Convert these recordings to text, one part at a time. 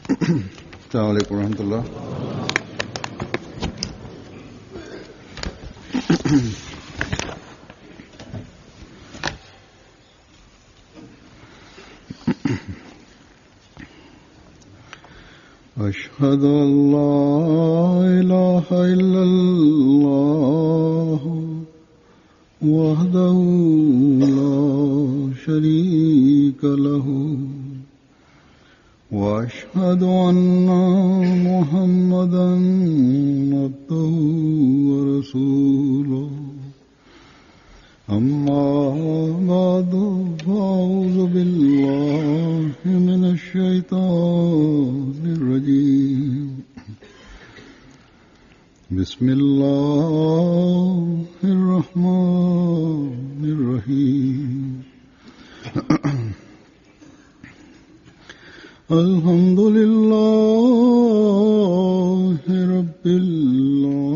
السلام عليكم ورحمة الله. أشهد أن لا إله إلا الله وحده لا شريك له وأشهد أن محمدا عبده ورسوله أما بعد فأعوذ بالله من الشيطان الرجيم بسم الله الرحمن الرحيم الحمد لله رب العالمين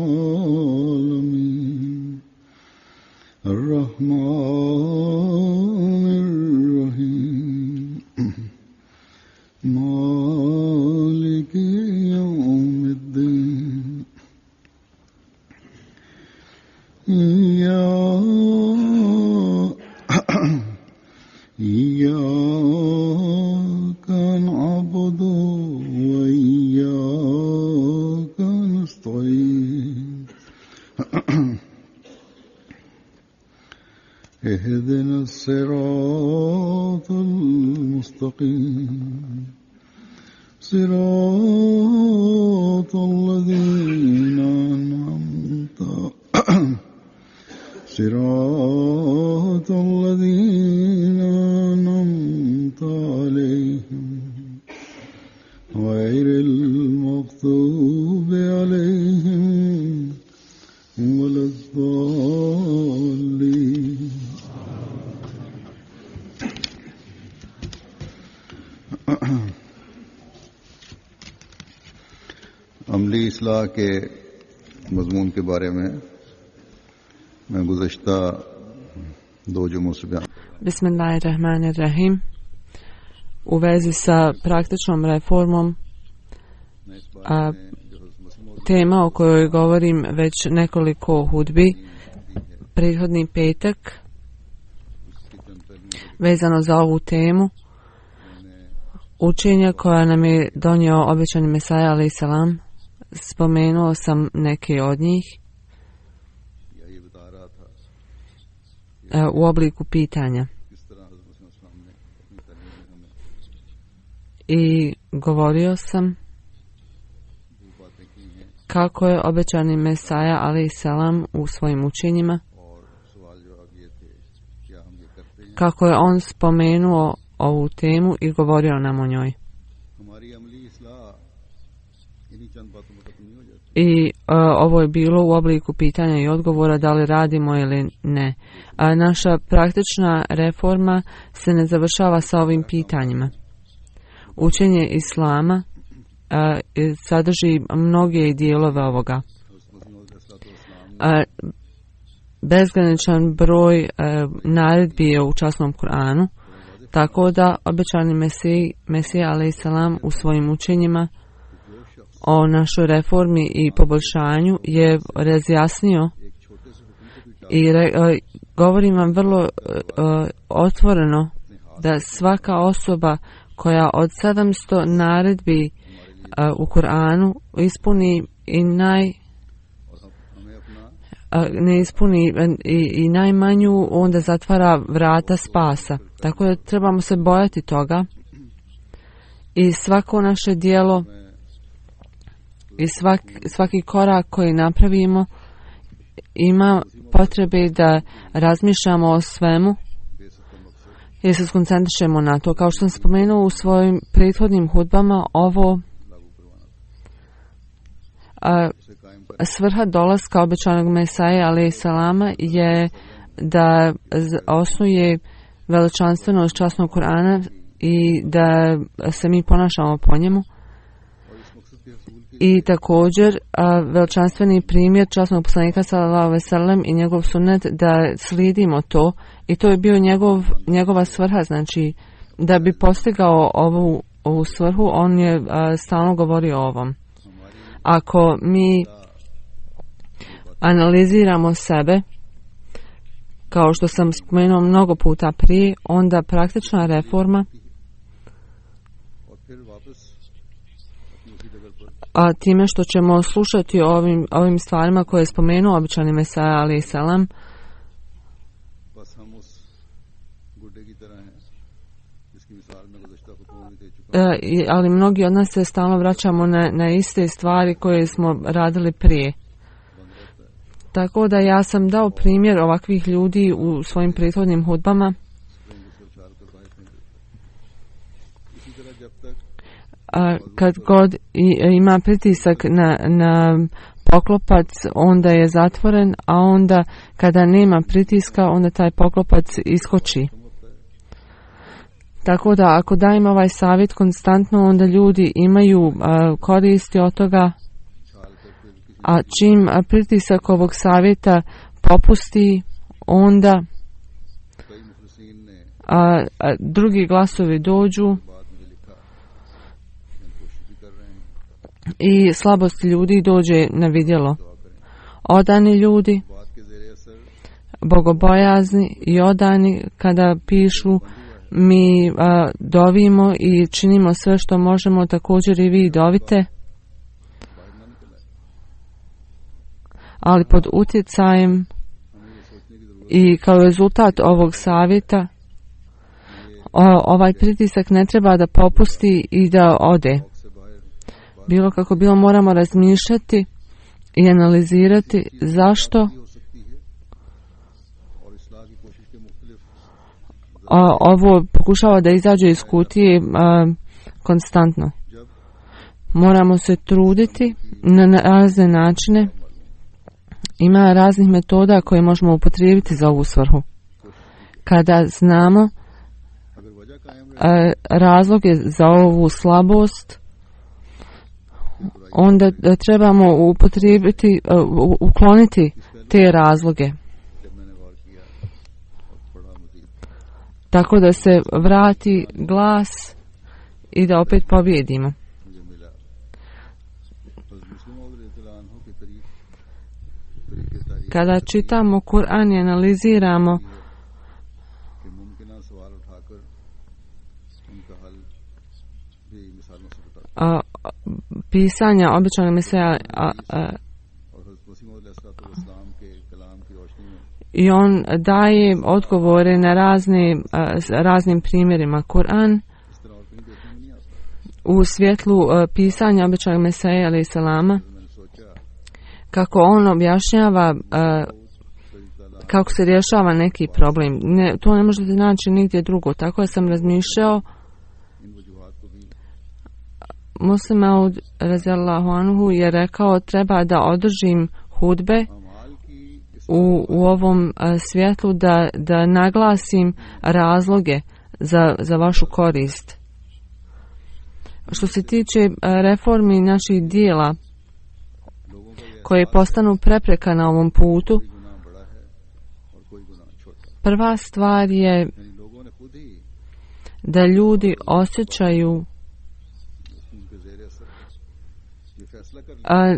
الرحمن الرحيم مالك يوم الدين إياك نعبد وإياك نستعين اهدنا الصراط المستقيم صراط الذين أنعمت عليهم غير المغضوب عليهم ولا الضالين. अमली इस्लाह के मजमून के बारे में मैं गुज़श्ता दो जुमों से बयान. Bismillahirrahmanirrahim. U vezi sa praktičnom reformom, tema o kojoj govorim već nekoliko hudbi, prethodni petak, vezano za ovu temu, učenja koja nam je donio obećani Mesaja alejhi selam, spomenuo sam neke od njih u obliku pitanja. I govorio sam kako je obećani Mesaja alejhi selam u svojim učenjima, kako je on spomenuo ovu temu i govorio nam o njoj. I ovo je bilo u obliku pitanja i odgovora da li radimo ili ne. Naša praktična reforma se ne završava sa ovim pitanjima. Učenje Islama sadrži mnoge dijelove ovoga. Bezgraničan broj naredbi je u časnom Kur'anu, tako da obećani Mesija alejhi selam u svojim učenjima o našoj reformi i poboljšanju je razjasnio i govorim vam vrlo otvoreno da svaka osoba koja od 700 naredbi u Kur'anu ispuni i ne ispuni i najmanju, onda zatvara vrata spasa. Tako da trebamo se bojati toga i svako naše djelo i svaki korak koji napravimo ima potrebe da razmišljamo o svemu i se skoncentrišemo na to. Kao što sam spomenuo u svojim prethodnim hudbama, ovo svrha dolaska obećanog Mesaja alejhi selama je da osnuje veličanstvenost časnog Kur'ana i da se mi ponašamo po njemu. I također veličanstveni primjer časnog poslanika sallallahu alejhi ve sellem i njegov sunnet da slijedimo to, i to je bio njegova svrha, znači da bi postigao ovu svrhu, on je stalno govorio o ovom. Ako mi analiziramo sebe, kao što sam spomenuo mnogo puta prije, onda praktična reforma, a time što ćemo slušati o ovim stvarima koje je spomenuo običani Mesaja alejhi selam, ali mnogi od nas se stalno vraćamo na iste stvari koje smo radili prije. Tako da ja sam dao primjer ovakvih ljudi u svojim prethodnim hudbama. Kad god ima pritisak na poklopac, onda je zatvoren, a onda kada nema pritiska, onda taj poklopac iskoči. Tako da ako dajem ovaj savjet konstantno, onda ljudi imaju koristi od toga, a čim pritisak ovog savjeta popusti, onda drugi glasovi dođu i slabost ljudi dođe na vidjelo. Odani ljudi, bogobojazni i odani, kada pišu mi dovimo i činimo sve što možemo, također i vi dovite, ali pod utjecajem i kao rezultat ovog savjeta ovaj pritisak ne treba da popusti i da ode. Bilo kako bilo, moramo razmišljati i analizirati zašto ovo pokušava da izađe iz kutije konstantno. Moramo se truditi na razne načine. Ima raznih metoda koje možemo upotrijebiti za ovu svrhu. Kada znamo razloge za ovu slabost, onda trebamo upotrijebiti, ukloniti te razloge. Tako da se vrati glas i da opet pobjedimo. Kada čitamo Kur'an i analiziramo pisanja običanog Mesaja i on daje odgovore na raznim primjerima. Kur'an u svjetlu pisanja običanog Mesaja alejhi selama, kako on objašnjava kako se rješava neki problem. To ne možete naći nigdje drugo. Tako sam razmišljao. Muslim Maud radijallahu anhu je rekao, treba da održim hudbe u ovom svjetlu, da naglasim razloge za vašu korist. Što se tiče reformi naših dijela koje postanu prepreka na ovom putu, prva stvar je da ljudi osjećaju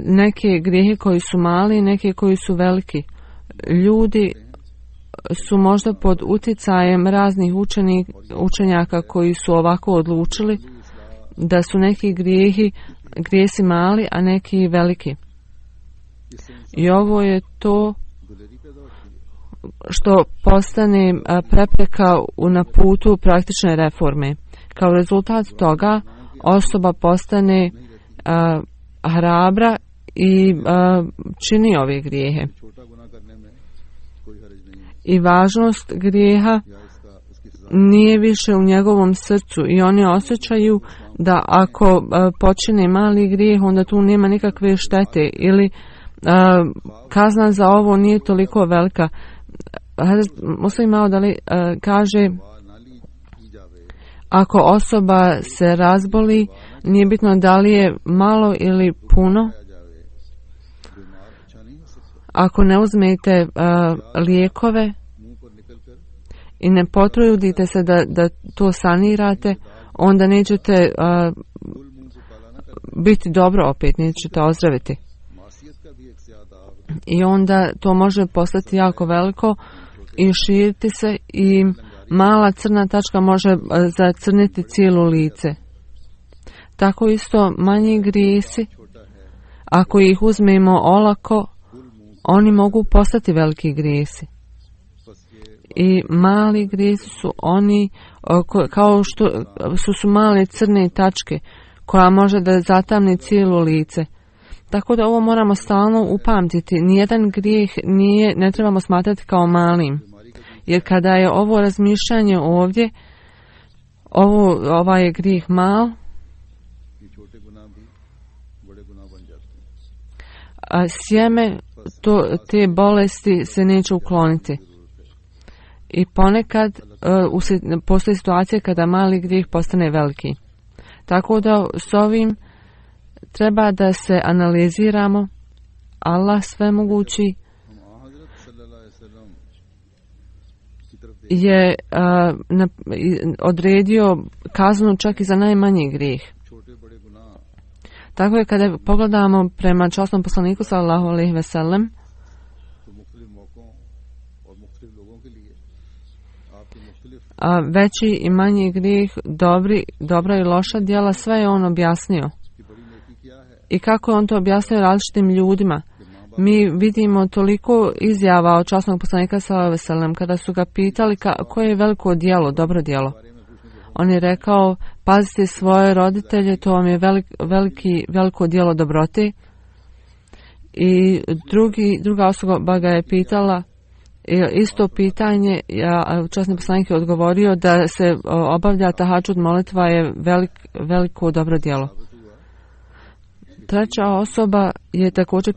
neke grijehe koji su mali i neke koji su veliki. Ljudi su možda pod utjecajem raznih učenjaka koji su ovako odlučili da su neki grijesi mali, a neki veliki. I ovo je to što postane prepreka na putu praktične reforme. Kao rezultat toga osoba postane hrabra i čini ove grijehe. I važnost grijeha nije više u njegovom srcu i oni osjećaju da ako počine mali grijeh, onda tu nema nikakve štete ili kazna za ovo nije toliko velika. Muslim Maud kaže, ako osoba se razboli, nije bitno da li je malo ili puno. Ako ne uzmete lijekove i ne potrudite se da to sanirate, onda nećete biti dobro opet, nećete ozdraviti. I onda to može postati jako veliko i širiti se i mala crna tačka može zacrniti cijelo lice. Tako isto manji grijesi, ako ih uzmemo olako, oni mogu postati veliki grijesi. I mali grijesi su oni kao što su male crne tačke koja može da zatamni cijelo lice. Tako da ovo moramo stalno upamtiti. Nijedan grijeh ne trebamo smatrati kao malim. Jer kada je ovo razmišljanje ovdje, ovaj je grijeh mal, a sjeme te bolesti se neće ukloniti. I ponekad postoji situacija kada mali grijeh postane veliki. Tako da s ovim treba da se analiziramo. Allah svemogući je odredio kaznu čak i za najmanji grijeh. Tako je kada pogledamo prema časnom poslaniku sallallahu alejhi ve sellem, veći i manji grijeh, dobra i loša djela, sve je on objasnio. I kako je on to objasnio različitim ljudima. Mi vidimo toliko izjava od časnog poslanika sallallahu alejhi ve sellem kada su ga pitali koje je veliko djelo, dobro djelo. On je rekao, pazite svoje roditelje, to vam je veliko djelo dobrote. I druga osoba ga je pitala isto pitanje, časni poslanik je odgovorio da se obavlja tahadžud molitva je veliko dobro djelo. Treća osoba je također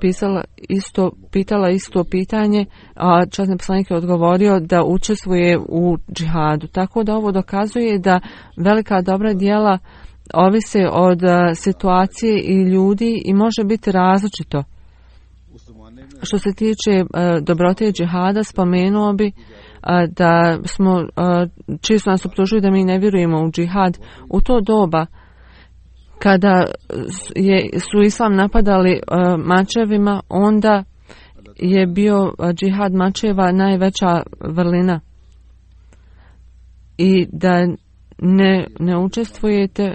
pitala isto pitanje, a časni poslanik je odgovorio da učestvuje u džihadu. Tako da ovo dokazuje da velika dobra djela ovise od situacije i ljudi i može biti različito. Što se tiče dobrote džihada, spomenuo bi da smo, čisto nas optužuju da mi ne vjerujemo u džihad. U to doba, kada su islam napadali mačevima, onda je bio džihad mačeva najveća vrlina. I da ne učestvujete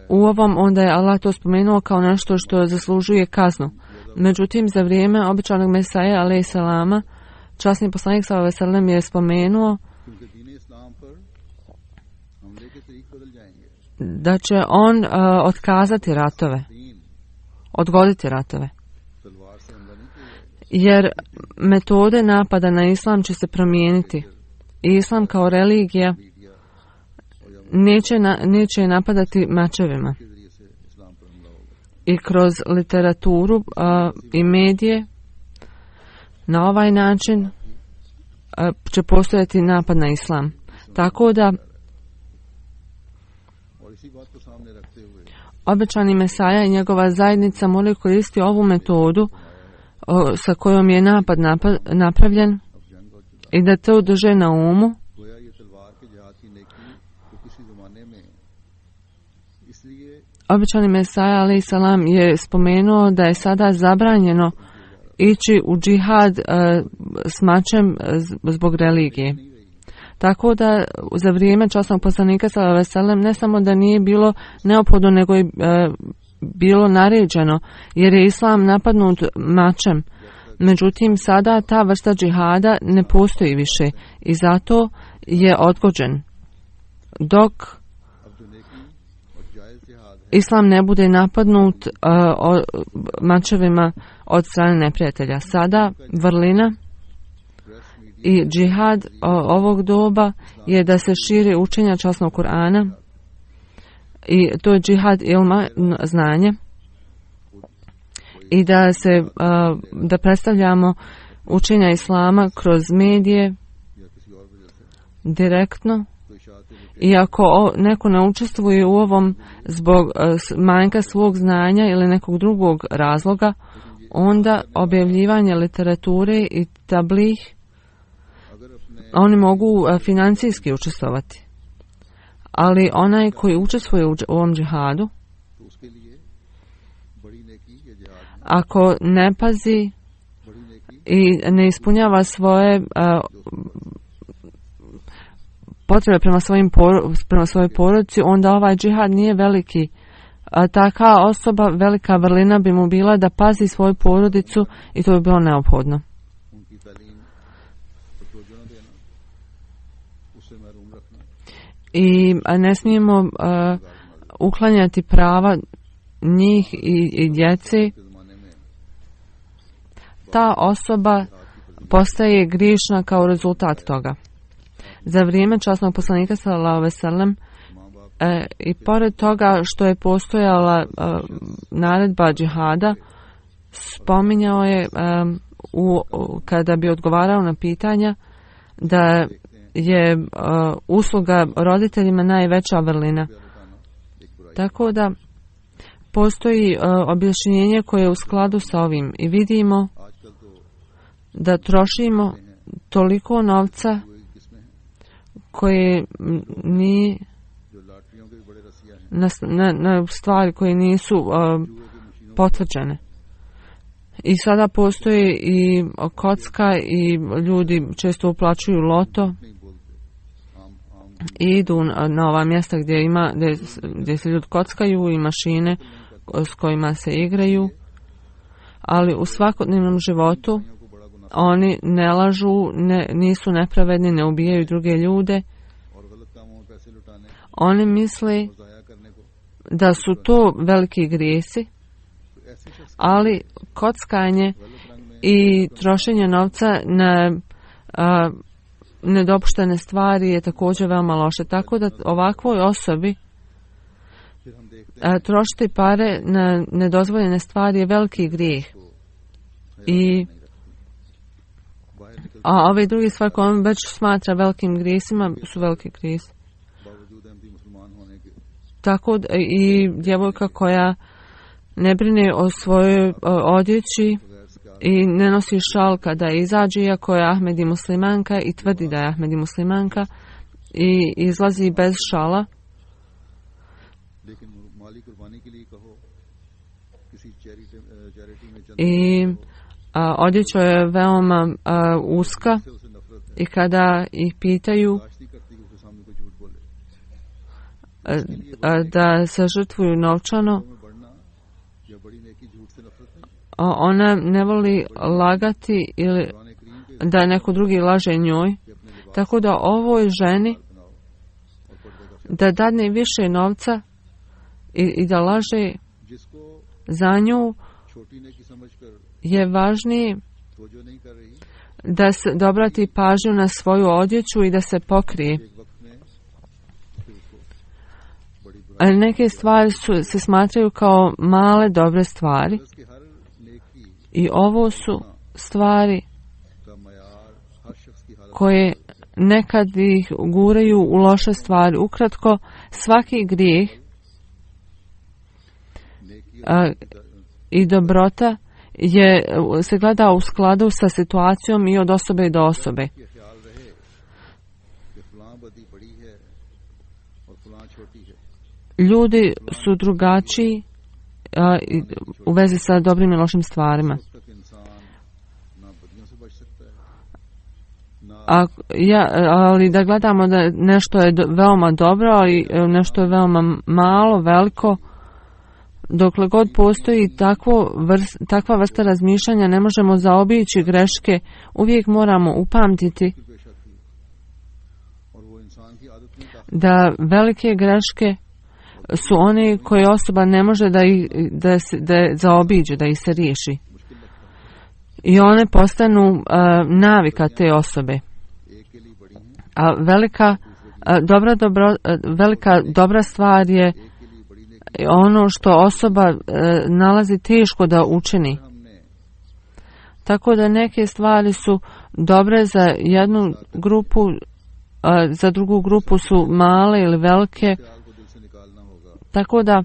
u ovom, onda je Allah to spomenuo kao nešto što zaslužuje kaznu. Međutim, za vrijeme običanog Mesaja, alejselama, časni poslanik sallallahu alejhi ve sellem je spomenuo da će on otkazati ratove, odgoditi ratove. Jer metode napada na islam će se promijeniti. Islam kao religija neće napadati mačevima. I kroz literaturu i medije na ovaj način će postojati napad na islam. Tako da obećani Mesaja i njegova zajednica moraju koristiti ovu metodu sa kojom je napad napravljen i da to drže na umu. Obećani Mesaja alejhi salam je spomenuo da je sada zabranjeno ići u džihad s mačem zbog religije. Tako da za vrijeme časnog poslanika sallallahu alejhi ve sellem ne samo da nije bilo neophodno, nego je bilo naređeno, jer je islam napadnut mačem. Međutim, sada ta vrsta džihada ne postoji više i zato je odgođen. Dok islam ne bude napadnut mačevima od strane neprijatelja. Sada vrlina i džihad ovog doba je da se širi učenja časnog Kur'ana i to je džihad ilma, znanje, i da predstavljamo učenja islama kroz medije direktno. I ako neko ne učestvuje u ovom zbog manjka svog znanja ili nekog drugog razloga, onda objavljivanje literature i tablih, oni mogu financijski učestvovati. Ali onaj koji učestvuje u ovom džihadu, तो उसके लिए बड़ी नेकी ये जिहाद में ako ne pazi बड़ी नेकी i ne ispunjava svoje potrebe prema svojoj porodici, onda ovaj džihad nije veliki. Taka osoba, velika vrlina bi mu bila da pazi svoju porodicu i to bi bilo neophodno. उनकी तालीम पर तवज्जो न देना, उससे महरूम रखना, I ne smijemo uklanjati prava njih i djece. के ज़माने में Ta osoba postaje griješna kao rezultat toga. Za vrijeme časnog poslanika sallallahu alejhi ve sellem i pored toga što je postojala naredba džihada, spominjao je kada bi odgovarao na pitanja da je usluga roditeljima najveća vrlina. Tako da postoji objašnjenje koje je u skladu sa ovim i vidimo da trošimo toliko novca koje nije na stvari koje nisu potvrđene. I sada postoji i kocka i ljudi često uplaćuju loto i idu na ova mjesta gdje se ljudi kockaju i mašine s kojima se igraju, ali u svakodnevnom životu oni ne lažu, nisu nepravedni, ne ubijaju druge ljude. Oni misle da su to veliki grijesi, ali kockanje i trošenje novca na nedopuštene stvari je također veoma loše. Tako da ovakvoj osobi trošiti pare na nedozvoljene stvari je veliki grijeh. A ove druge stvari koje on već smatra velikim grijesima su veliki grijesi. Tako i djevojka koja ne brine o svojoj odjeći i ne nosi šal kada izađe, iako je Ahmedi muslimanka i tvrdi da je Ahmedi muslimanka i izlazi bez šala. I odjeća je veoma uska i kada ih pitaju da se žrtvuju novčano, ona ne voli lagati ili da neko drugi laže njoj. Tako da ovoj ženi da dadne više novca i da laže za nju je važnije da obrati pažnju na svoju odjeću i da se pokrije. Neke stvari se smatraju kao male dobre stvari i ovo su stvari koje nekad ih guraju u loše stvari. Ukratko, svaki grijeh i dobrota se gleda u skladu sa situacijom i od osobe do osobe. Ljudi su drugačiji u vezi sa dobrim i lošim stvarima. Ali da gledamo da nešto je veoma dobro i nešto je veoma malo, veliko, dokle god postoji takva vrsta razmišljanja, ne možemo zaobići greške. Uvijek moramo upamtiti da velike greške su one koje osoba ne može da zaobiđe, da ih se riješi. I one postanu navika te osobe. A velika dobra stvar je ono što osoba nalazi teško da učini. Tako da neke stvari su dobre za jednu grupu, za drugu grupu su male ili velike. Tako da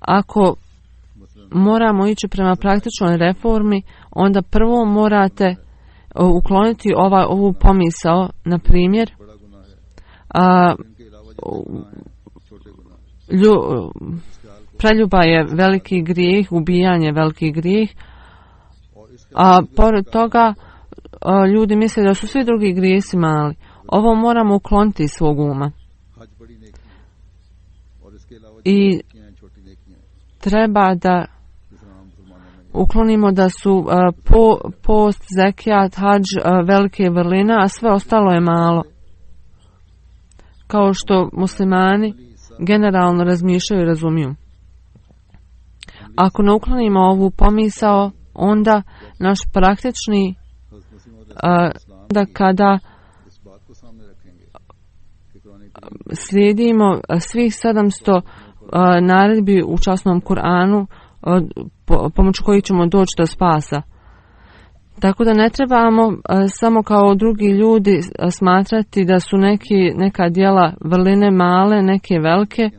ako moramo ići prema praktičnoj reformi, onda prvo morate ukloniti ovu pomisao, na primjer, preljuba je veliki grijeh, ubijanje je veliki grijeh, a pored toga ljudi misle da su svi drugi grijesi mali. Ovo moramo ukloniti iz svog uma. I treba da uklonimo da su post, zekijat, hadž velike vrline, a sve ostalo je malo. Kao što muslimani generalno razmišljaju i razumiju. Ako ne uklonimo ovu pomisao, onda naš praktični da kada slijedimo svih 700 naredbi u časnom Kur'anu pomoću kojih ćemo doći do spasa. Tako da ne trebamo samo kao drugi ljudi smatrati da su neka djela vrline male, neke velike,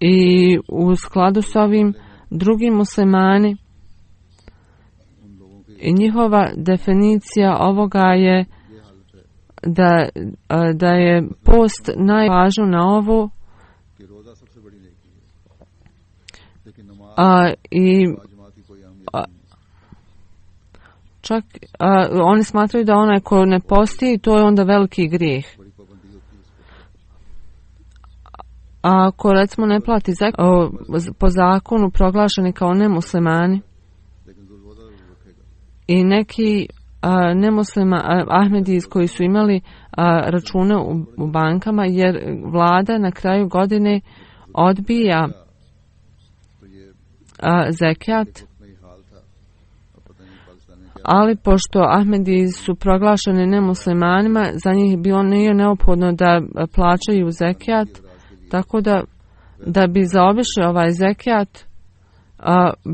i u skladu s ovim drugi muslimani i njihova definicija ovoga je da je post najvažniji na ovo, čak oni smatraju da onaj ko ne posti, to je onda veliki grijeh. A ako recimo ne plati po zakonu proglašeni kao nemuslimani i neki Ahmedis koji su imali račune u bankama, jer vlada na kraju godine odbija zekijat, ali pošto Ahmedi su proglašeni nemuslimanima, za njih bilo nije neophodno da plaćaju zekijat, tako da bi zaobišli ovaj zekijat,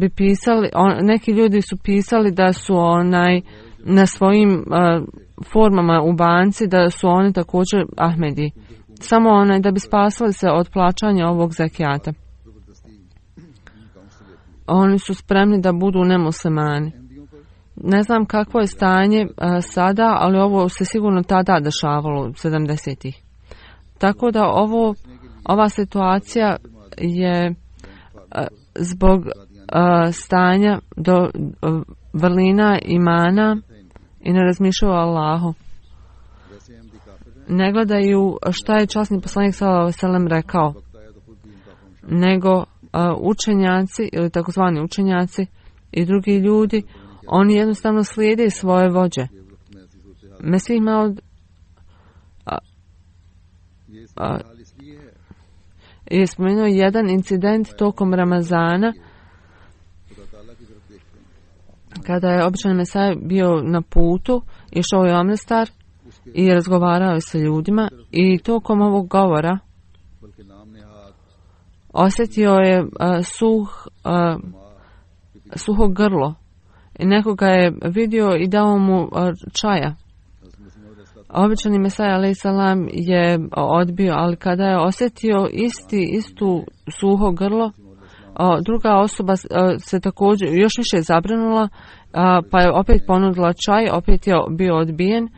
bi pisali, neki ljudi su pisali da su na svojim formama u banci da su oni također Ahmedi, samo da bi spasali se od plaćanja ovog zekijata. Oni su spremni da budu nemuslimani. Ne znam kakvo je stanje sada, ali ovo se sigurno tada dešavalo 70-ih. Tako da ova situacija je zbog stanja do vrlina imana i ne razmišljaju o Allahu. Ne gledaju šta je časni poslanik sallallahu alejhi ve sellem rekao, nego učenjaci ili takozvani učenjaci i drugi ljudi, oni jednostavno slijede svoje vođe. Mesih Maud je spomenuo jedan incident tokom Ramazana kada je običan Mesaj bio na putu, išao je u Amnestar i razgovarao je sa ljudima, i tokom ovog govora osjetio je suho grlo i nekoga je vidio i dao mu čaja. Običani Mesaj a.s. je odbio, ali kada je osjetio istu suho grlo, druga osoba se također još više zabrinula, pa je opet ponudila čaj, opet je bio odbijen.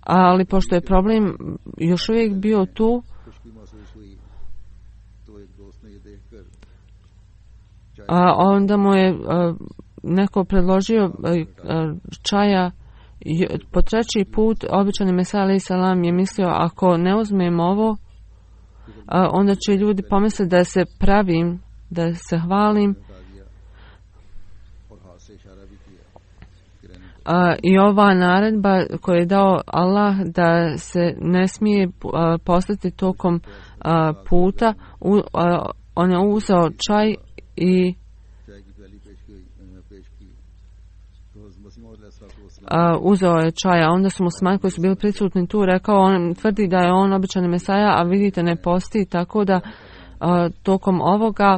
Ali pošto je problem još uvijek bio tu, onda mu je neko predložio čaja po treći put. Običani Mesaj a.s. je mislio, ako ne uzmem ovo, onda će ljudi pomisliti da se pravim, da se hvalim. I ova naredba koju je dao Allah da se ne smije postati tokom puta, on je uzeo čaj i uzeo je čaja. Onda su muslimani koji su bili prisutni tu rekao, on tvrdi da je on običani Mesaja, a vidite ne posti, tako da tokom ovoga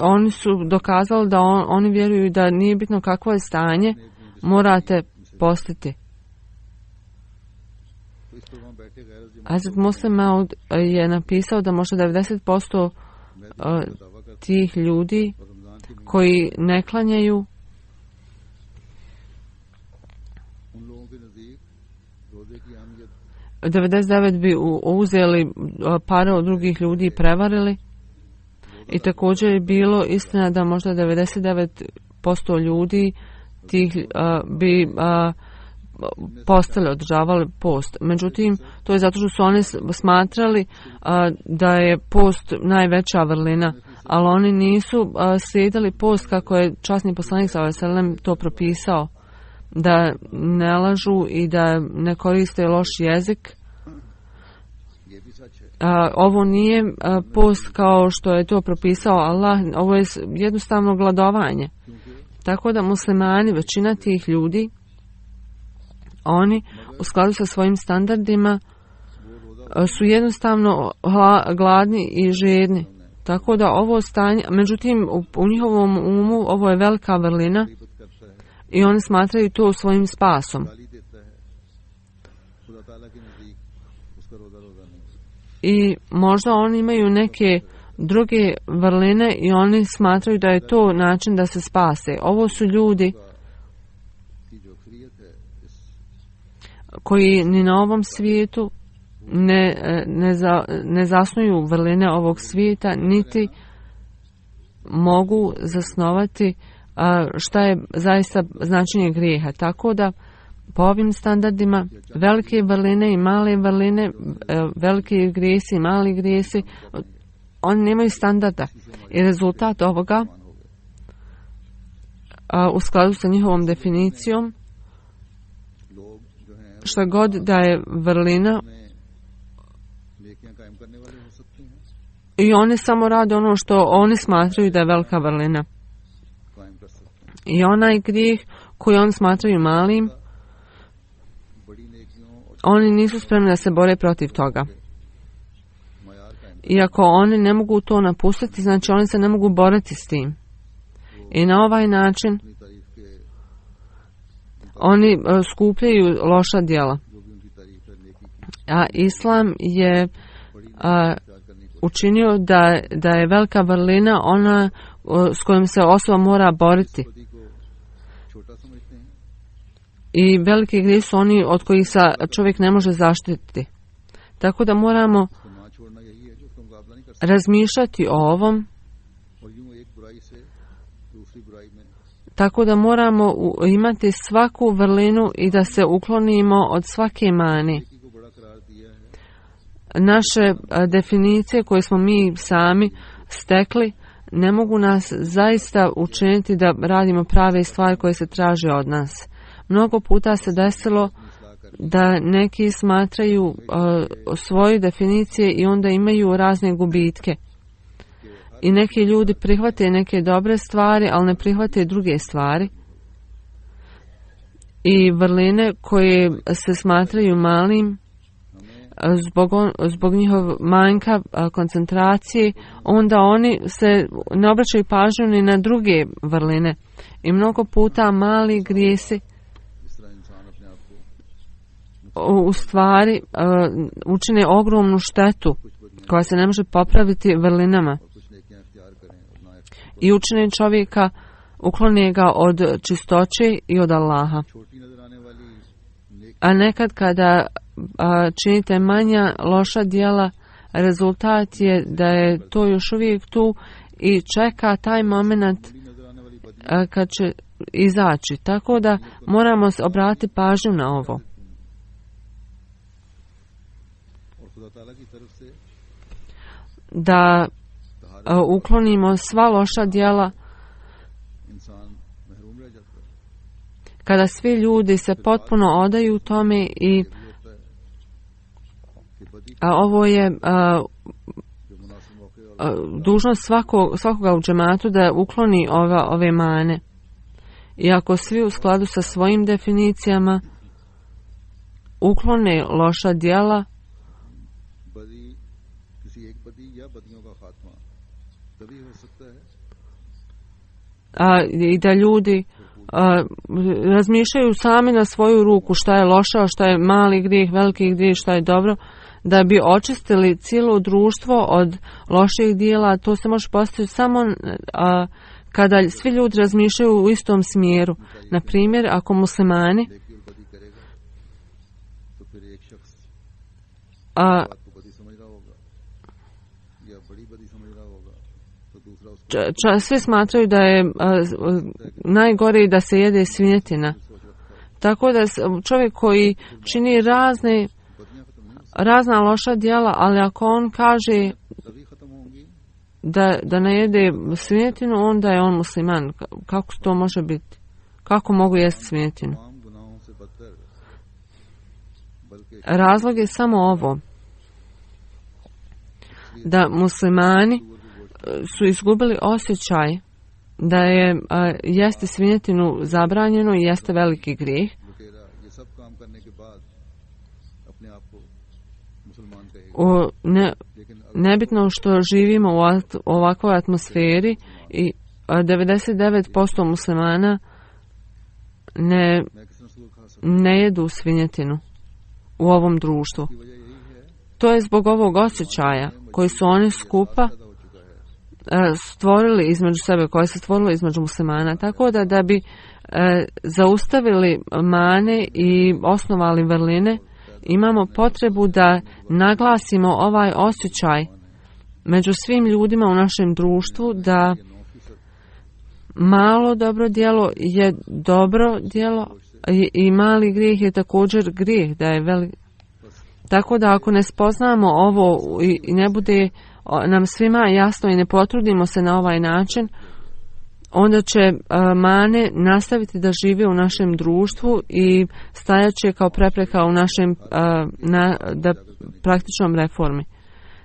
oni su dokazali da oni vjeruju da nije bitno kakvo je stanje, morate postiti. Hazrat Muslim Maud je napisao da možda 90% tih ljudi koji ne klanjaju उन लोगों के नजदीक रोजे की अहमियत 99 bi uzeli pare od drugih ljudi i prevarili. I također je bilo istina da možda 99% ljudi tih bi postali, održavali post. Međutim, to je zato što su oni smatrali da je post najveća vrlina, ali oni nisu slijedili post kako je časni poslanik s.a.v. to propisao, da ne lažu i da ne koriste loš jezik. Ovo nije post kao što je to propisao Allah, ovo je jednostavno gladovanje. Tako da muslimani, većina tih ljudi, oni u skladu sa svojim standardima su jednostavno gladni i žedni. Tako da ovo stanje, međutim u njihovom umu ovo je velika vrlina i oni smatraju to svojim spasom. I možda oni imaju neke druge vrline i oni smatraju da je to način da se spase. Ovo su ljudi koji ni na ovom svijetu ne zasnuju vrline ovog svijeta, niti mogu zasnovati šta je zaista značenje grijeha. Tako da po ovim standardima velike vrline i male vrline, veliki grijesi i mali grijesi, oni nemaju standarda. I rezultat ovoga u skladu sa njihovom definicijom, šta god da je vrlina, i oni samo rade ono što oni smatraju da je velika vrlina. I onaj grijeh koji oni smatraju malim, oni nisu spremni da se bore protiv toga. Iako oni ne mogu to napustiti, znači oni se ne mogu boriti s tim. I na ovaj način oni skupljaju loša djela. A Islam je učinio da je velika vrlina ona s kojom se osoba mora boriti. I veliki grijeh su oni od kojih se čovjek ne može zaštititi. Tako da moramo razmišljati o ovom. Tako da moramo imati svaku vrlinu i da se uklonimo od svake mane. Naše definicije koje smo mi sami stekli ne mogu nas zaista učiniti da radimo prave stvari koje se traže od nas. Mnogo puta se desilo da neki smatraju svoje definicije i onda imaju razne gubitke. I neki ljudi prihvate neke dobre stvari, ali ne prihvate druge stvari. I vrline koje se smatraju malim, zbog njihov manjka koncentracije, onda oni se ne obraćaju pažnju ni na druge vrline. I mnogo puta mali grijesi u stvari učine ogromnu štetu koja se ne može popraviti vrlinama. I učine čovjeka, uklone ga od čistoće i od Allaha. A nekad kada činite manja loša djela, rezultat je da je to još uvijek tu i čeka taj moment kad će izaći. Tako da moramo obratiti pažnju na ovo. Da uklonimo sva loša djela. Kada svi ljudi se potpuno odaju tome i ovo je dužnost svakoga u džematu da ukloni ove mane. I ako svi u skladu sa svojim definicijama uklone loša djela, i da ljudi razmišljaju sami na svoju ruku šta je loše, šta je mali grijeh, veliki grijeh, šta je dobro, da bi očistili cijelo društvo od loših djela. To se može postići samo kada svi ljudi razmišljaju u istom smjeru. Na primjer, ako muslimani svi smatraju da je najgore da se jede svinjetina. Tako da čovjek koji čini razna loša djela, ali ako on kaže da ne jede svinjetinu, onda je on musliman. Kako to može biti? Kako mogu jesti svinjetinu? Razlog je samo ovo. Da muslimani su izgubili osjećaj da je jesti svinjetinu zabranjeno i jeste veliki grijeh. Nebitno što živimo u ovakvoj atmosferi i 99% muslimana ne jedu svinjetinu u ovom društvu. To je zbog ovog osjećaja koji su oni skupa stvorili između sebe, koje se stvorilo između muslimana. Tako da bi zaustavili mane i osnovali vrline, imamo potrebu da naglasimo ovaj osjećaj među svim ljudima u našem društvu da malo dobro djelo je dobro djelo i mali grijeh je također grijeh, da je velik. Tako da ako ne spoznamo ovo i ne bude nam svima jasno i ne potrudimo se na ovaj način, onda će mane nastaviti da žive u našem društvu i stajat će kao prepreka u našem praktičnom reformi.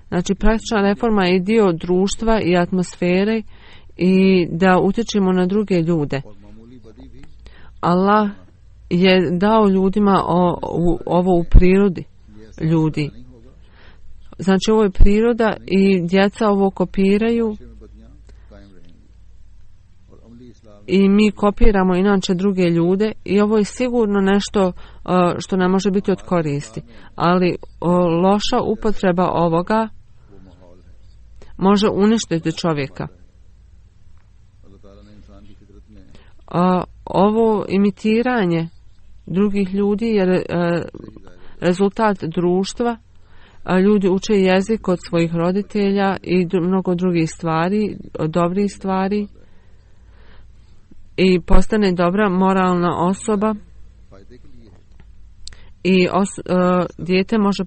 Znači, praktična reforma je dio društva i atmosfere i da utječemo na druge ljude. Allah je dao ljudima ovo u prirodi ljudi. Znači, ovo je priroda i djeca ovo kopiraju i mi kopiramo inače druge ljude i ovo je sigurno nešto što nam može biti od koristi. Ali loša upotreba ovoga može uništiti čovjeka. Ovo imitiranje drugih ljudi je rezultat društva. Ljudi uče jezik od svojih roditelja i mnogo drugih stvari, dobrih stvari i postane dobra moralna osoba i dijete može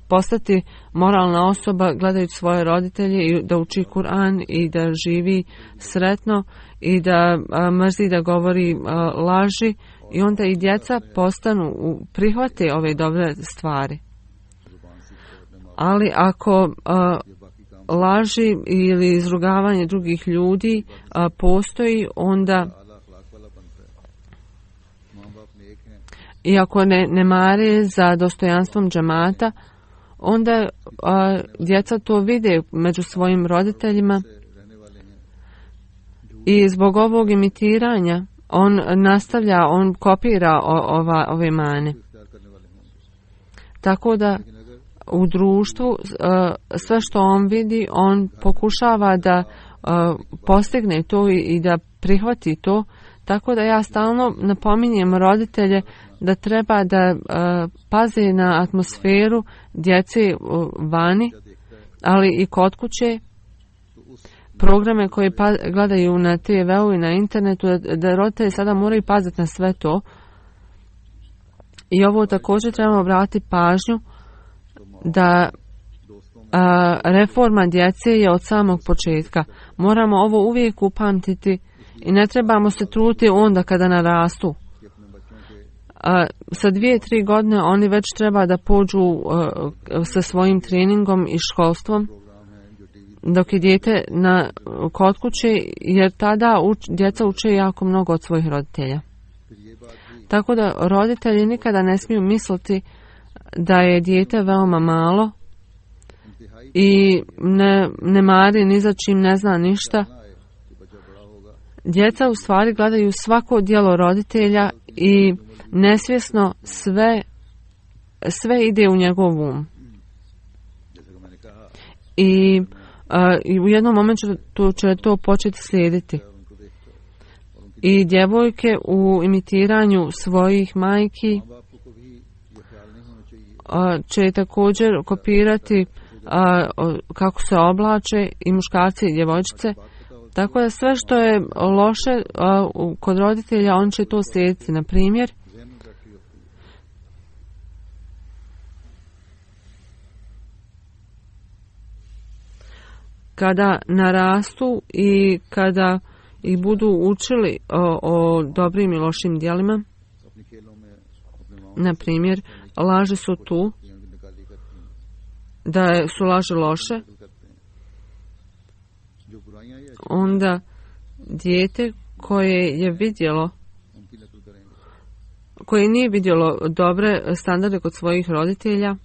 postati moralna osoba gledajući svoje roditelje i da uči Kur'an i da živi sretno i da mrzi da govori laži i onda i djeca prihvate ove dobre stvari. Ali ako laži ili izrugavanje drugih ljudi postoji, onda i ako ne mare za dostojanstvom džemata, onda djeca to vide među svojim roditeljima i zbog ovog imitiranja on nastavlja, on kopira ove mane. Tako da u društvu sve što on vidi, on pokušava da postigne to i da prihvati to. Tako da ja stalno napominjem roditelje da treba da paze na atmosferu djece vani, ali i kod kuće, programe koje gledaju na TV-u i na internetu, da roditelji sada moraju paziti na sve to. I ovo također trebamo obratiti pažnju da reforma djece je od samog početka. Moramo ovo uvijek upamtiti i ne trebamo se truditi onda kada narastu. Sa 2-3 godine oni već treba da pođu sa svojim treningom i školstvom dok je dijete kod kuće, jer tada djeca uče jako mnogo od svojih roditelja. Tako da roditelji nikada ne smiju misliti da je dijete veoma malo i ne mari ni za čim, ne zna ništa. Djeca u stvari gledaju svako djelo roditelja i nesvjesno sve ide u njegov um. I u jednom momentu će to početi slijediti. I djevojke u imitiranju svojih majki će također kopirati kako se oblače i muškarci i djevojčice. Tako da sve što je loše kod roditelja, on će to slijediti. Na primjer, kada narastu i kada ih budu učili o dobrim i lošim djelima, na primjer, laži su tu, da su laži loše, onda dijete koje je vidjelo, koje nije vidjelo dobre standarde kod svojih roditelja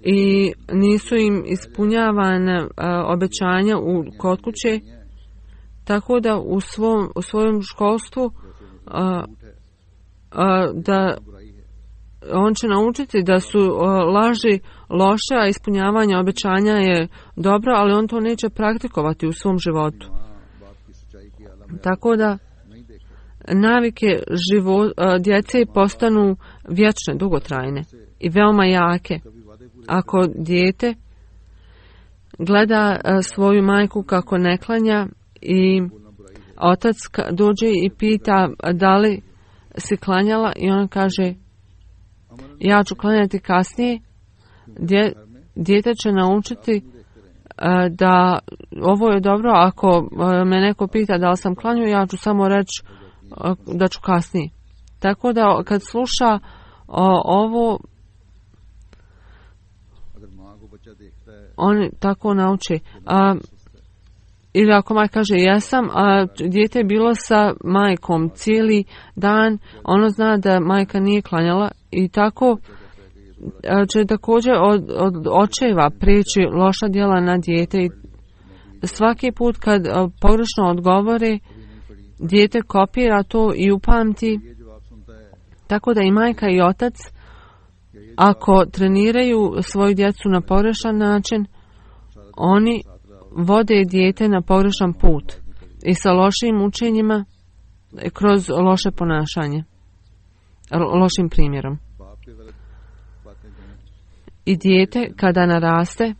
i nisu im ispunjavane obećanja kod kuće, tako da u svojem školstvu da on će naučiti da su laži loše, a ispunjavanje obećanja je dobro, ali on to neće praktikovati u svom životu. Tako da navike djece postanu vječne, dugotrajne i veoma jake. Ako dijete gleda svoju majku kako ne klanja i otac dođe i pita da li si klanjala i ona kaže ja ću klanjati kasnije, dijete će naučiti da ovo je dobro, ako me neko pita da li sam klanjao, ja ću samo reći da ću kasnije. Tako da kad sluša ovo, on tako nauči. Ili ako majka kaže jesam, a dijete je bilo sa majkom cijeli dan, ono zna da majka nije klanjala i tako će također od očeva prijeći loša djela na dijete i svaki put kad pogrešno odgovore, dijete kopira to i upamti. Tako da i majka i otac, ako treniraju svoju djecu na pogrešan način, oni vode dijete na pogrešan put i sa lošim učenjima kroz loše ponašanje, lošim primjerom. I dijete kada naraste,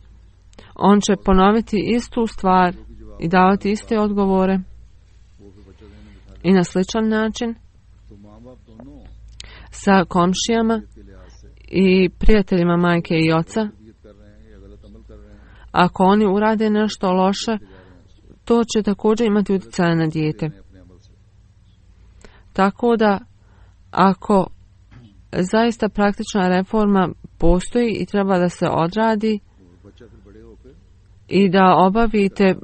on će ponoviti istu stvar i davati iste odgovore i na sličan način sa komšijama i prijateljima majke i oca. Ako oni urade nešto loše, to će također imati utjecaja na dijete. Tako da, ako zaista praktična reforma postoji i treba da se odradi i da obavite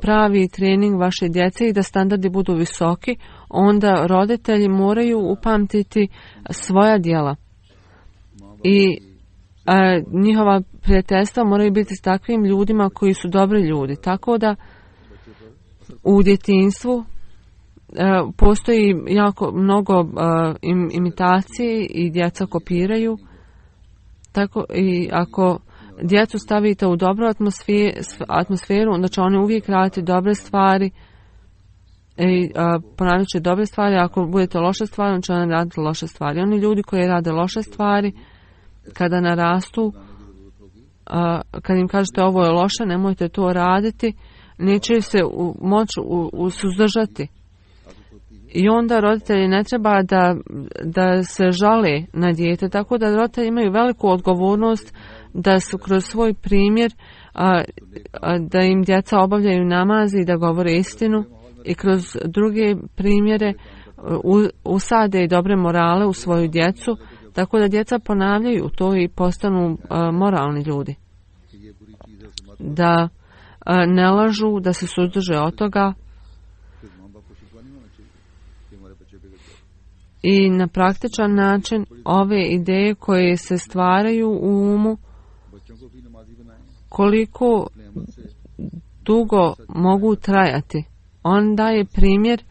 pravi trening vaše djece i da standardi budu visoki, onda roditelji moraju upamtiti svoja djela. I njihova prijateljstva moraju biti s takvim ljudima koji su dobri ljudi. Tako da u djetinjstvu postoji jako mnogo imitacije i djeca kopiraju. Tako i ako djecu stavite u dobru atmosferu, onda će oni uvijek raditi dobre stvari i ponavljat će dobre stvari. Ako budete loše stvari, onda će oni raditi loše stvari. Oni ljudi koji rade loše stvari, kada narastu, kad im kažete ovo je loše, nemojte to raditi, neće se moći suzdržati. I onda roditelji ne treba da se žale na dijete, tako da roditelji imaju veliku odgovornost da su kroz svoj primjer, da im djeca obavljaju namazi i da govore istinu i kroz druge primjere usade i dobre morale u svoju djecu, tako da djeca ponavljaju to i postanu moralni ljudi. Da ne lažu, da se suzdrže od toga i na praktičan način ove ideje koje se stvaraju u umu, koliko dugo mogu trajati. On daje primjer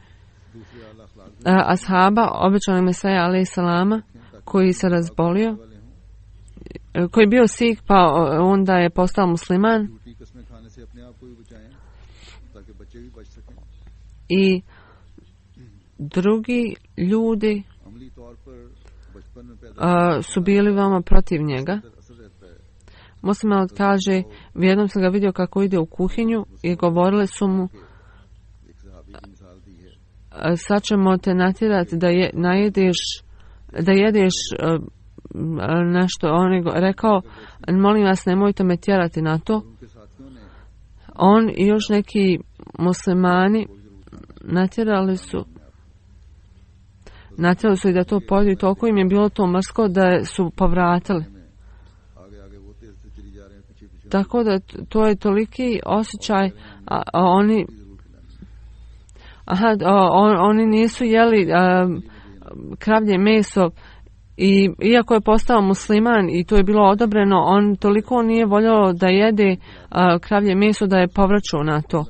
ashaba, obećanog Mesaja alejhi salama, koji se razbolio, koji je bio Sikh, pa onda je postao musliman. I drugi ljudi su bili veoma protiv njega. Muslim Maud kaže, jednom sam ga vidio kako ide u kuhinju i govorili su mu, sad ćemo te natjerati da jedeš nešto. On je rekao, molim vas, nemojte me tjerati na to. On i još neki muslimani natjerali su i da to pojedu i toliko im je bilo to mrsko da su povratili. Tako da to je toliki osjećaj, oni nisu jeli kravlje meso i iako je postao musliman i to je bilo odobreno, on toliko nije voljelo da jede kravlje meso da je povraćao na to.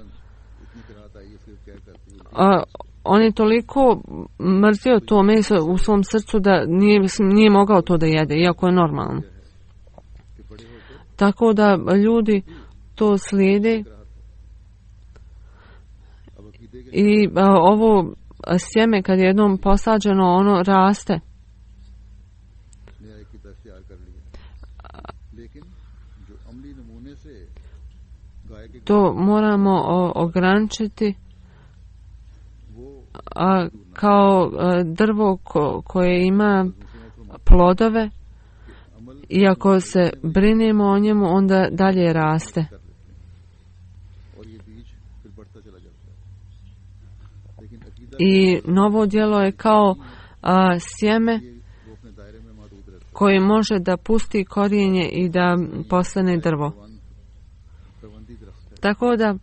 On je toliko mrzio to meso u svom srcu da nije mogao to da jede, iako je normalno. Tako da ljudi to slijede i ovo sjeme kad je jednom posađeno, ono raste. To moramo ograničiti kao drvo koje ima plodove i ako se brinemo o njemu, onda dalje raste. I novo djelo je kao sjeme koje može da pusti korijenje i da postane drvo. Tako da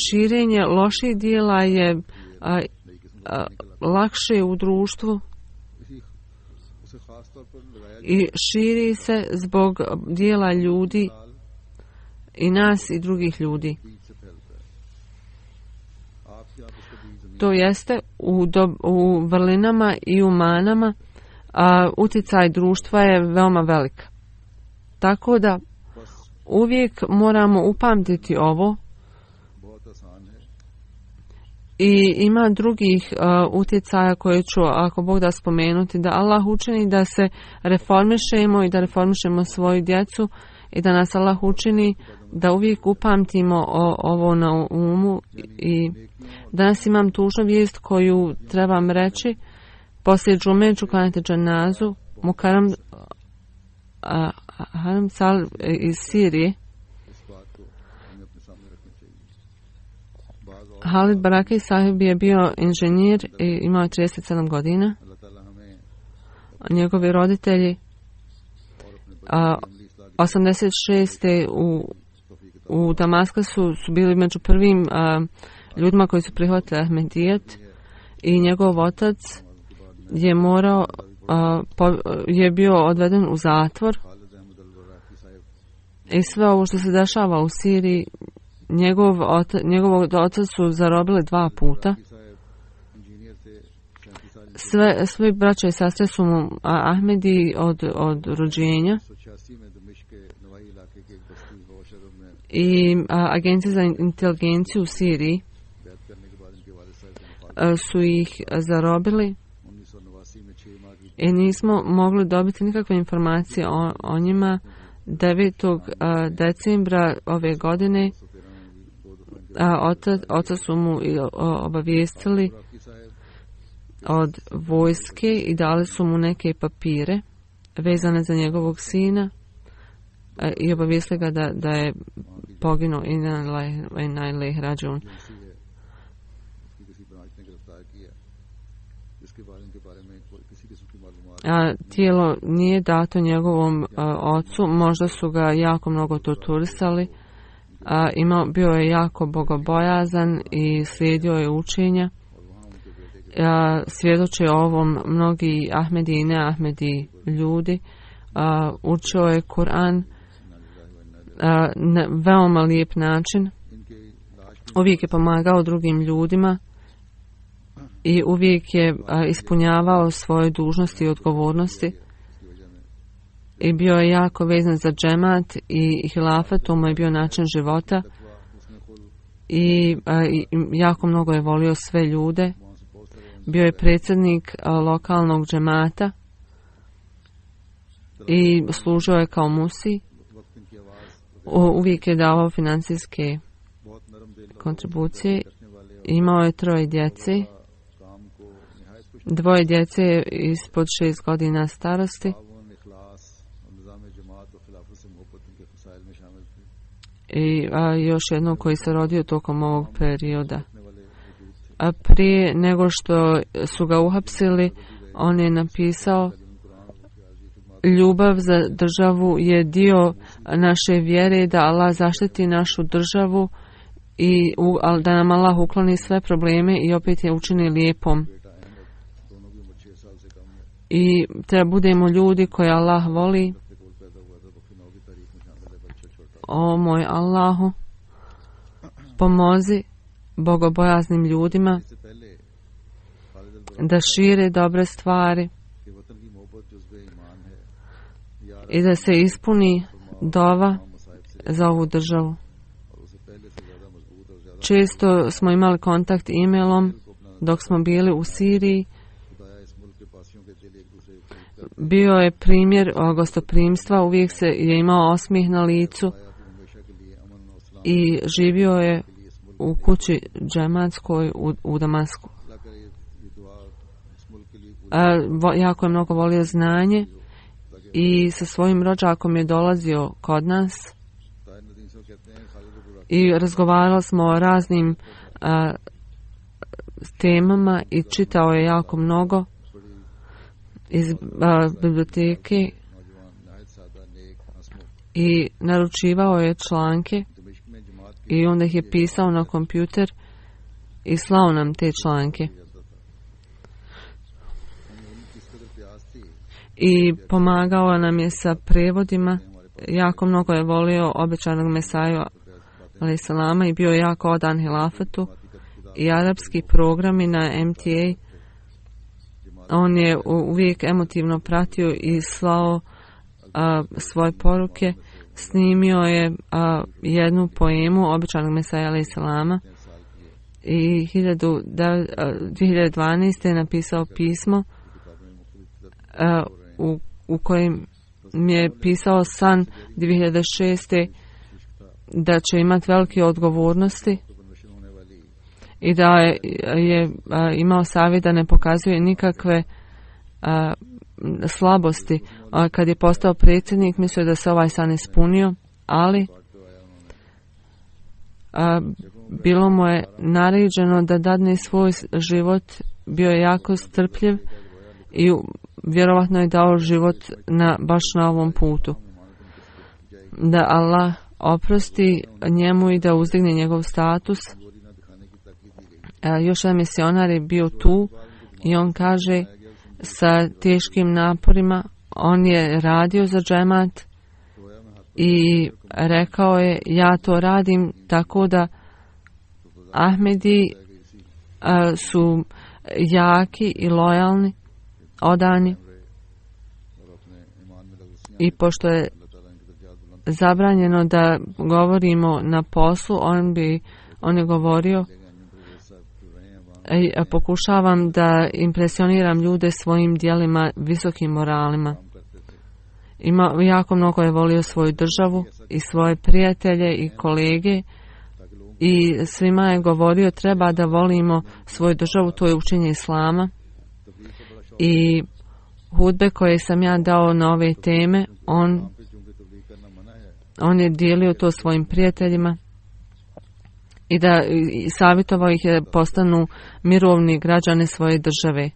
širenje loših djela je lakše u društvu i širi se zbog djela ljudi i nas i drugih ljudi. To jeste u vrlinama i u manama utjecaj društva je veoma velik. Tako da uvijek moramo upamtiti ovo. I ima drugih utjecaja koje ću, ako Bog da, spomenuti, da Allah učini da se reformišemo i da reformišemo svoju djecu i da nas Allah učini da uvijek upamtimo ovo na umu. I danas imam tužnu vijest koju trebam reći. Poslije džume ću klanjati dženazu Mukarram Haram Sal iz Sirije. Halid Baraki sahib je bio inženjer i imao 37 godina. Njegovi roditelji 86. u Damaskusu su bili među prvim ljudima koji su prihvatili Ahmedijet i njegov otac je je bio odveden u zatvor i sve ovo što se dešava u Siriji, njegovog oca su zarobili 2 puta. Svi braća i sestre su mu Ahmedi od rođenja. I agencije za inteligenciju u Siriji su ih zarobili i nismo mogli dobiti nikakve informacije o njima. 9. decembra ove godine oca su mu obavijestili od vojske i dali su mu neke papire vezane za njegovog sina i obavijestili ga da je poginuo i najlih rađun. Tijelo nije dato njegovom ocu, možda su ga jako mnogo torturisali, bio je jako bogobojazan i slijedio je učenja. Svjedoče o ovom mnogi Ahmedi i ne Ahmedi ljudi. Učio je Kur'an na veoma lijep način. Uvijek je pomagao drugim ljudima i uvijek je ispunjavao svoje dužnosti i odgovornosti i bio je jako vezan za džemat i hilafet, to mu je bio način života i jako mnogo je volio sve ljude. bio je predsjednik lokalnog džemata i služio je kao musi. Uvijek je davao financijske kontribucije. Imao je 3 djece. 2 djece ispod 6 godina starosti. I još jedno koji se rodio tokom ovog perioda. A prije nego što su ga uhapsili, on je napisao: ljubav za državu je dio naše vjere, da Allah zaštiti našu državu i da nam Allah ukloni sve probleme i opet je učini lijepom. I treba budemo ljudi koje Allah voli. O moj Allahu, pomozi bogobojaznim ljudima da šire dobre stvari i da se ispuni dova za ovu državu. Često smo imali kontakt e-mailom dok smo bili u Siriji. Bio je primjer gostoprimstva, uvijek se je imao osmijeh na licu i živio je u kući džematskoj u Damasku. Jako je mnogo volio znanje i sa svojim rođakom je dolazio kod nas i razgovarali smo o raznim temama i čitao je jako mnogo iz biblioteke i naručivao je članke i onda ih je pisao na kompjuter i slao nam te članke. I pomagao nam je sa prevodima. Jako mnogo je volio obećanog Mesaju alaih salama i bio je jako odan hilafetu i arapski programi na MTA. On je uvijek emotivno pratio i slao svoje poruke. Snimio je jednu poemu obećanog Mesaja alaih salama i 2012. je napisao pismo u kojem mi je pisao san 2006. da će imati velike odgovornosti i da je imao savjet da ne pokazuje nikakve slabosti. Kad je postao predsjednik, mislio da se ovaj san ispunio, ali bilo mu je naređeno da dadne svoj život. Bio je jako strpljiv i vjerovatno je dao život baš na ovom putu. Da Allah oprosti njemu i da uzdigne njegov status. Još jedan misionar je bio tu i on kaže sa teškim naporima on je radio za džemat i rekao je ja to radim tako da Ahmedi su jaki i lojalni, odani, i pošto je zabranjeno da govorimo na poslu, on je govorio pokušavam da impresioniram ljude svojim djelima, visokim moralima. Jako mnogo je volio svoju državu i svoje prijatelje i kolege i svima je govorio treba da volimo svoju državu, to je učenje islama. I hudbe koje sam ja dao na ove teme, on je dijelio to svojim prijateljima i da savjetovao ih da postanu mirovni građani svoje države.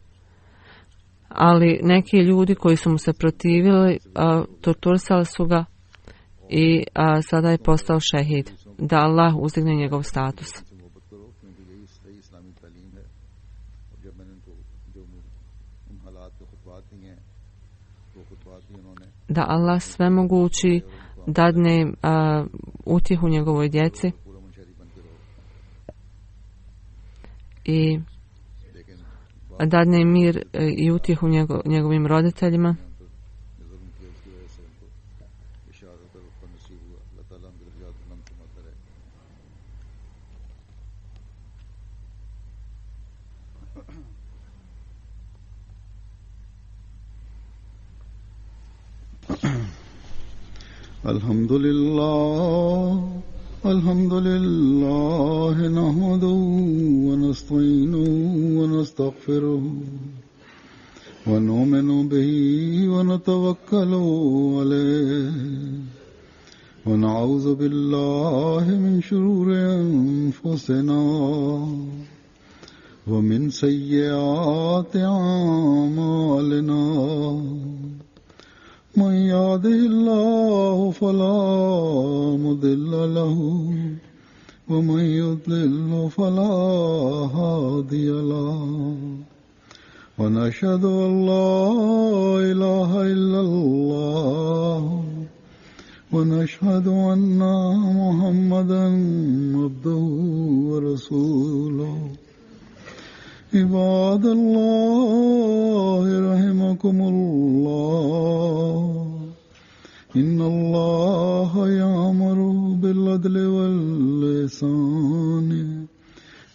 Ali neki ljudi koji su mu se protivili, torturisali su ga i sada je postao šehid. Da Allah uzdigne njegov status. Da Allah svemogući dadne utjehu njegovoj djeci i dadne mir i utjehu njegovim roditeljima. الحمد لله نحمده ونستعينه ونستغفره ونؤمن به ونتوكل عليه ونعوذ بالله من شرور أنفسنا ومن سيئات أعمالنا من يهده الله فلا مضل له ومن يضلل فلا هادي له ونشهد أن لا إله إلا الله ونشهد أن محمدا عبده ورسوله عباد الله رحمكم الله إن الله يأمر بالعدل والإحسان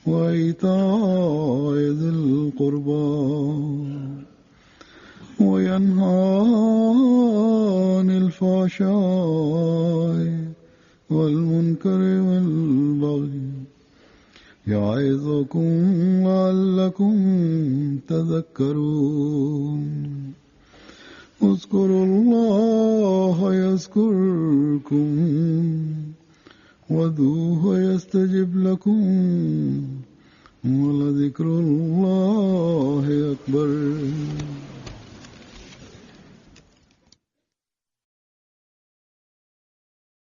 وإيتاء ذي القربى وينهى عن الفحشاء والمنكر والبغي يعظكم لعلكم تذكرون اذكروا الله يذكركم وادعوه يستجب لكم ولذكر الله أكبر